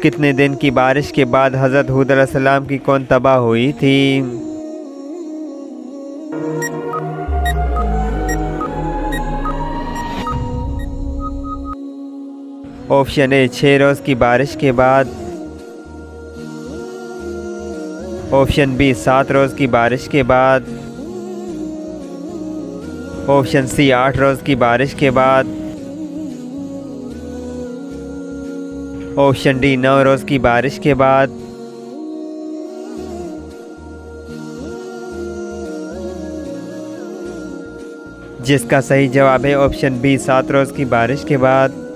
कितने दिन की बारिश के बाद हज़रत हुई अलैहिस्सलाम की कौन तबाह हुई थी? ऑप्शन ए 6 रोज़ की बारिश के बाद। ऑप्शन बी 7 रोज़ की बारिश के बाद। ऑप्शन सी 8 रोज़ की बारिश के बाद। ऑप्शन डी 9 रोज़ की बारिश के बाद। जिसका सही जवाब है ऑप्शन बी 7 रोज़ की बारिश के बाद।